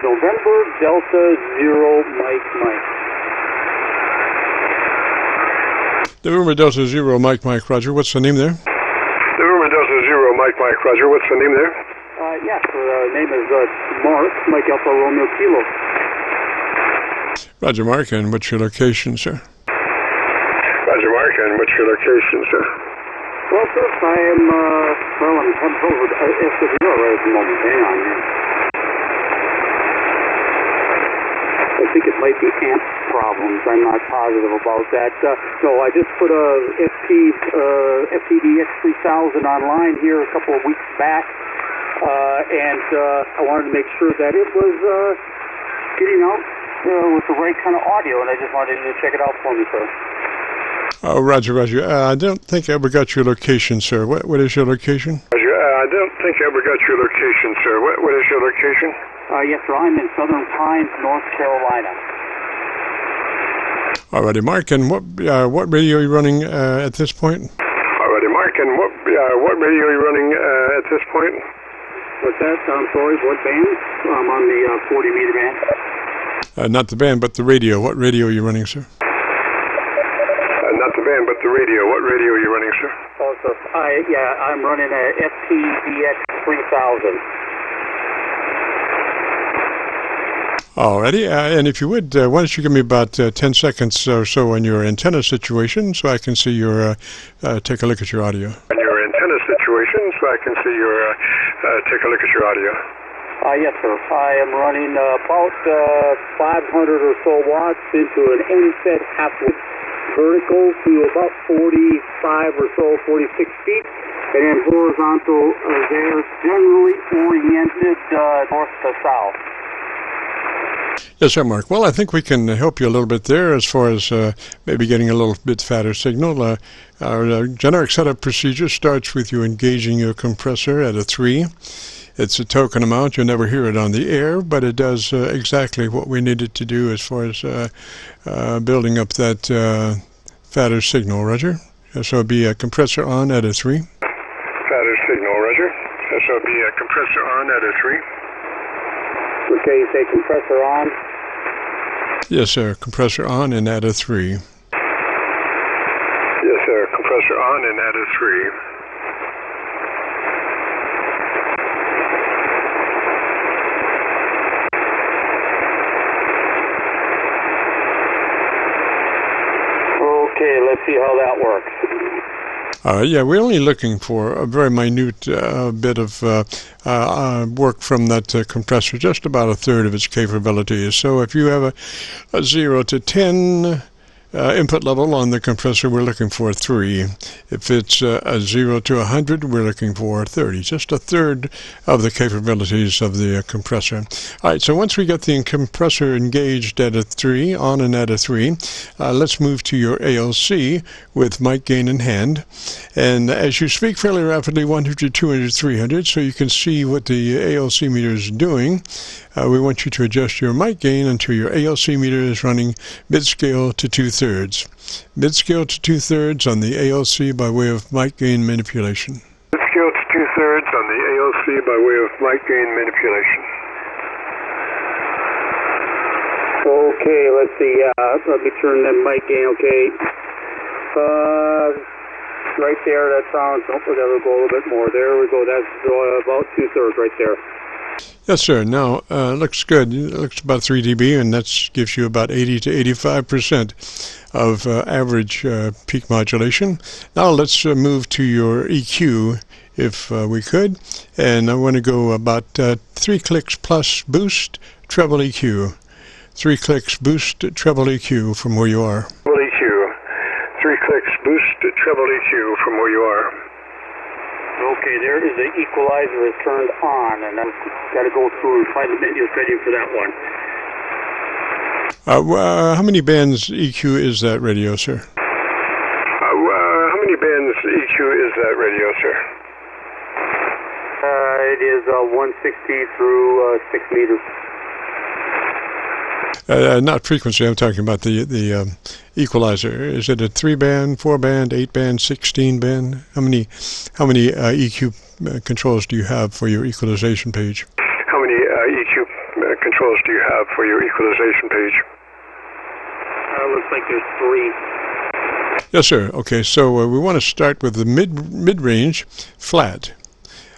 November Delta Zero Mike Mike. November Delta Zero Mike Mike, Roger. What's the name there? November Delta Zero Mike Mike, Roger. What's the name there? Yes, the name is Mark, Mike Alpha Romeo Kilo. Roger, Mark, and what's your location, sir? Roger, Mark, and what's your location, sir? Well, sir, I am, I'm having trouble with FWR right at the moment. Hang on here. I think it might be amp problems. I'm not positive about that. No, I just put a FTDX-3000 online here a couple of weeks back, and I wanted to make sure that it was getting out with the right kind of audio, and I just wanted you to check it out for me, sir. Oh, Roger, Roger. I don't think I ever got your location, sir. What is your location? Roger, I don't think I ever got your location, sir. What is your location? Yes, sir. I'm in Southern Pines, North Carolina. Alrighty, Mark, and what radio are you running at this point? Alrighty, Mark, and what radio are you running at this point? What's that? I'm sorry, what band? I'm on the 40-meter band. Not the band, but the radio. What radio are you running, sir? Not the band, but the radio. What radio are you running, sir? Oh, sir. I'm running a FTDX-3000. Alrighty, and if you would, why don't you give me about 10 seconds or so on your antenna situation so I can see your, take a look at your audio. On your antenna situation so I can see your, take a look at your audio. Yes, sir. I am running about 500 or so watts into an end-fed half-width vertical to about 45 or so, 46 feet, and then horizontal there, generally oriented north to south. Yes, sir, Mark. Well, I think we can help you a little bit there as far as maybe getting a little bit fatter signal. Our generic setup procedure starts with you engaging your compressor at a 3. It's a token amount. You'll never hear it on the air, but it does exactly what we needed to do as far as building up that fatter signal, Roger. So it'd be a compressor on at a 3. Fatter signal, Roger. So it'd be a compressor on at a 3. Okay, you say compressor on? Yes, sir. Compressor on and at a 3. Yes, sir. Compressor on and at a 3. Okay, let's see how that works. Yeah, we're only looking for a very minute bit of work from that compressor, just about a third of its capabilities. So if you have a 0 to 10 input level on the compressor, we're looking for 3. If it's a 0 to 100, we're looking for 30, just a third of the capabilities of the compressor. All right, so once we get the compressor engaged at a 3, on and at a 3, let's move to your ALC with mic gain in hand. And as you speak fairly rapidly, 100, 200, 300, so you can see what the ALC meter is doing, we want you to adjust your mic gain until your ALC meter is running mid-scale to 2/3. Mid-scale to 2/3 on the ALC by way of mic gain manipulation. Mid-scale to 2/3 on the ALC by way of mic gain manipulation. Okay, let's see. Let me turn that mic gain. Okay. Right there, that sounds. Oh, we gotta go a little bit more. There we go. That's about 2/3 right there. Yes, sir. Now, looks good. It looks about 3 dB, and that gives you about 80 to 85% of average peak modulation. Now, let's move to your EQ, if we could. And I want to go about 3 clicks plus boost, treble EQ. 3 clicks boost, treble EQ from where you are. Treble EQ. 3 clicks boost, treble EQ from where you are. Okay, there is the equalizer is turned on, and I've got to go through and find the menu setting for that one. How many bands EQ is that radio, sir? How many bands EQ is that radio, sir? It is 160 through 6 meters. Not frequency, I'm talking about the equalizer. Is it a 3-band, 4-band, 8-band, 16-band? How many EQ controls do you have for your equalization page? How many EQ controls do you have for your equalization page? Looks like there's 3. Yes, sir. Okay, so we want to start with the mid-range flat.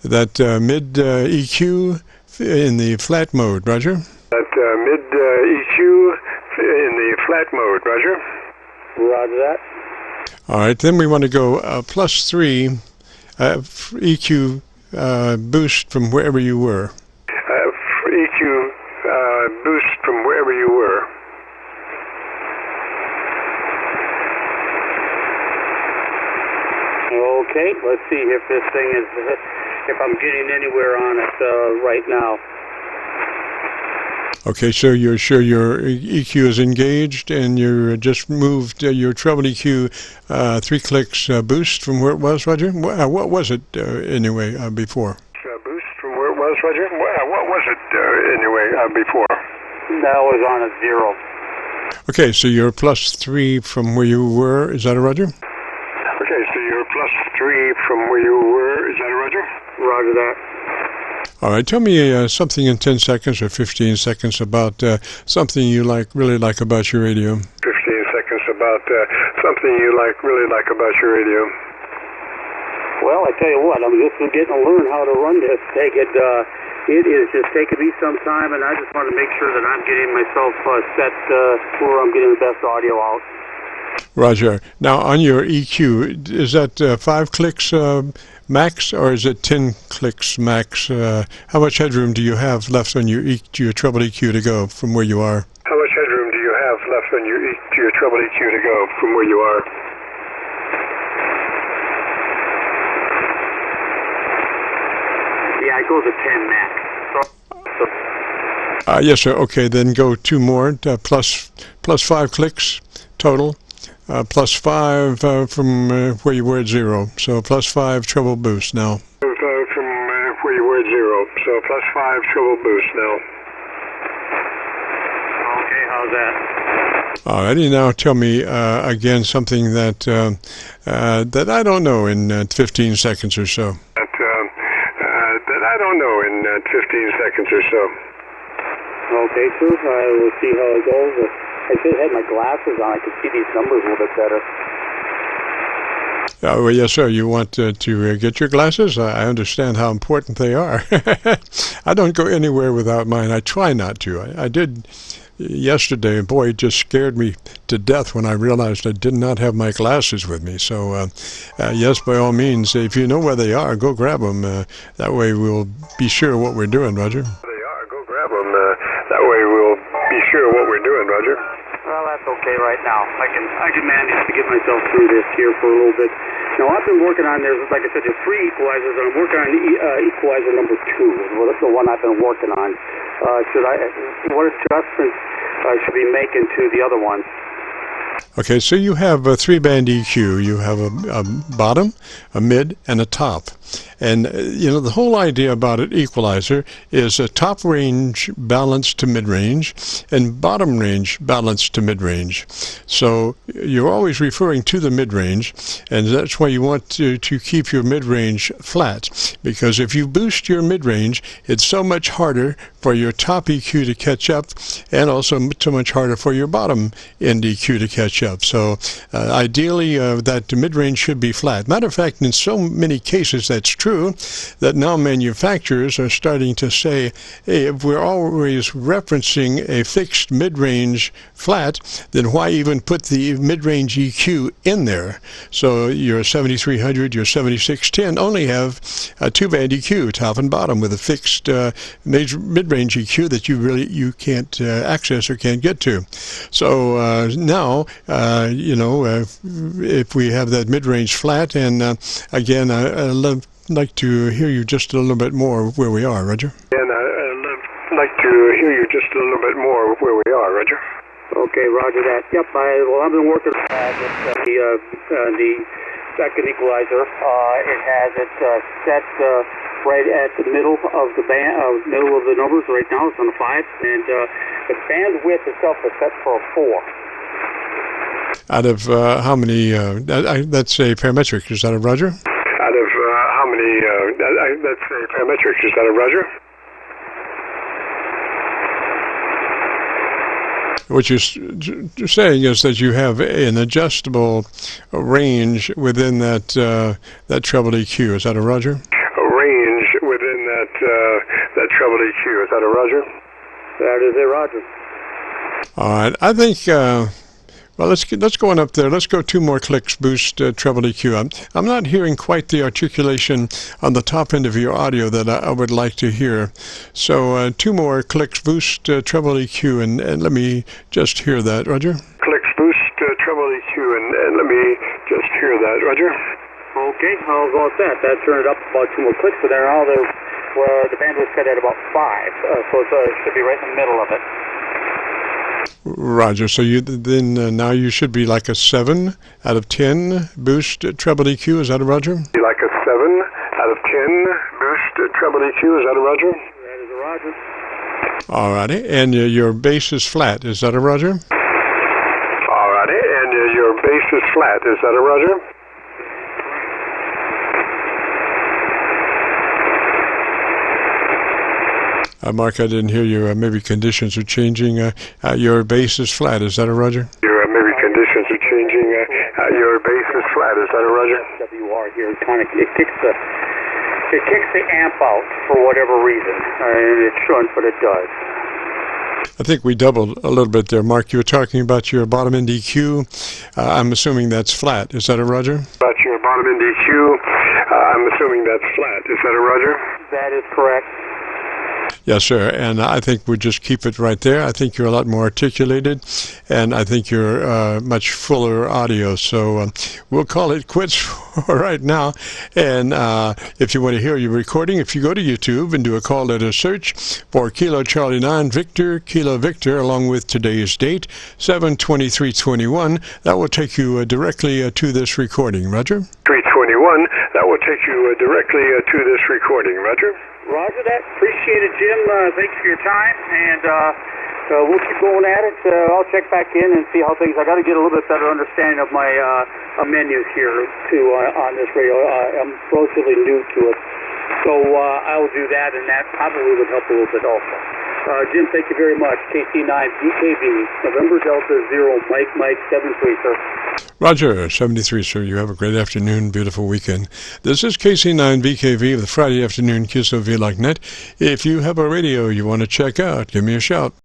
That mid EQ in the flat mode, Roger. That mid EQ in the flat mode, Roger. Roger that. All right, then we want to go +3 EQ boost from wherever you were. EQ boost from wherever you were. Okay, let's see if this thing is, if I'm getting anywhere on it right now. Okay, so you're sure your EQ is engaged, and you just moved your treble EQ 3 clicks boost from where it was, Roger? What was it anyway before? Boost from where it was, Roger? What was it anyway before? That was on a 0. Okay, so you're +3 from where you were. Is that a Roger? Okay, so you're +3 from where you were. Is that a Roger? Roger that. All right, tell me something in 10 seconds or 15 seconds about something you really like about your radio. 15 seconds about something you really like about your radio. Well, I tell you what, I'm just getting to learn how to run this. It is just taking me some time, and I just want to make sure that I'm getting myself set where I'm getting the best audio out. Roger. Now, on your EQ, is that 5 clicks max, or is it 10 clicks max? How much headroom do you have left on your treble EQ to go from where you are? How much headroom do you have left on your treble EQ to go from where you are? Yeah, I go to 10 max. Yes, sir. Okay, then go 2 more, plus 5 clicks total. +5 from where you were at 0. So +5 treble boost now. From where you were at 0. So +5 treble boost now. Okay, how's that? All righty, now tell me again something that that I don't know in 15 seconds or so. That I don't know in 15 seconds or so. Okay, sir. I will see how it goes. I should have had my glasses on. I could see these numbers a little bit better. Well, yes, sir. You want to get your glasses? I understand how important they are. I don't go anywhere without mine. I try not to. I did yesterday. Boy, it just scared me to death when I realized I did not have my glasses with me. So, yes, by all means, if you know where they are, go grab them. That way we'll be sure what we're doing, Roger. They are. Go grab them. That way we'll be sure what we're doing, Roger. Well, that's okay right now. I can manage to get myself through this here for a little bit. Now, I've been working on, like I said, there's 3 equalizers, and I'm working on equalizer number 2. Well, that's the one I've been working on. What adjustments should be making to the other ones? Okay, so you have a 3-band EQ. You have a bottom, a mid, and a top. And, the whole idea about an equalizer is a top range balanced to mid-range and bottom range balanced to mid-range. So you're always referring to the mid-range, and that's why you want to keep your mid-range flat, because if you boost your mid-range, it's so much harder for your top EQ to catch up, and also so much harder for your bottom end EQ to catch up. So ideally, that mid-range should be flat. Matter of fact, in so many cases that's true, that now manufacturers are starting to say, hey, if we're always referencing a fixed mid-range flat, then why even put the mid-range EQ in there? So your 7300, your 7610 only have a 2-band EQ, top and bottom, with a fixed mid-range EQ that you can't access or can't get to. So now, if we have that mid-range flat, and again, I'd like to hear you just a little bit more where we are, Roger. And I'd like to hear you just a little bit more where we are, Roger. Okay, Roger that. Yep, I've been working with the second equalizer. It has it set right at the middle of the middle of the numbers right now. It's on a 5, and the bandwidth itself is set for a 4. Out of how many? That's a parametric. Is that a Roger? Out of how many? That's a parametric. Is that a Roger? what you're saying is that you have an adjustable range within that treble EQ. Is that a Roger? A range within that treble EQ. Is that a Roger? That is a Roger. All right. I think. Well, let's go on up there. Let's go 2 more clicks, boost treble EQ. I'm not hearing quite the articulation on the top end of your audio that I would like to hear. So 2 more clicks, boost treble EQ, and let me just hear that, Roger. Clicks, boost treble EQ, and let me just hear that, Roger. Okay, I'll go with that. That turned it up about 2 more clicks, but then now the bandwidth set at about 5, so it should be right in the middle of it. Roger. So you then now you should be like a 7 out of 10 boost treble EQ. Is that a Roger? Like a 7 out of 10 boost treble EQ. Is that a Roger? That is a Roger. All righty. And your bass is flat. Is that a Roger? All righty. And your bass is flat. Is that a Roger? Mark, I didn't hear you. Maybe conditions are changing. Your bass is flat. Is that a Roger? Maybe conditions are changing. Your bass is flat. Is that a Roger? WR here. It kicks the amp out for whatever reason. It shouldn't, but it does. I think we doubled a little bit there, Mark. You were talking about your bottom end EQ. I'm assuming that's flat. Is that a Roger? About your bottom end EQ. I'm assuming that's flat. Is that a Roger? That is correct. Yes, sir. And I think we'll just keep it right there. I think you're a lot more articulated, and I think you're much fuller audio. So we'll call it quits for right now. And if you want to hear your recording, if you go to YouTube and do a call letter search for Kilo Charlie 9 Victor, Kilo Victor, along with today's date, 7/23/21, that will take you directly to this recording. Roger? 321, that will take you directly to this recording. Roger? Roger that. Appreciate it, Jim. Thanks for your time, and we'll keep going at it. I'll check back in and see how things. I got to get a little bit better understanding of my menus here too on this radio. I'm relatively new to it, so I will do that, and that probably would help a little bit also. Jim, thank you very much. KC9VKV, November Delta 0, Mike 73, sir. Roger, 73, sir. You have a great afternoon, beautiful weekend. This is KC9VKV of the Friday afternoon Qso-Vlog net. If you have a radio you want to check out, give me a shout.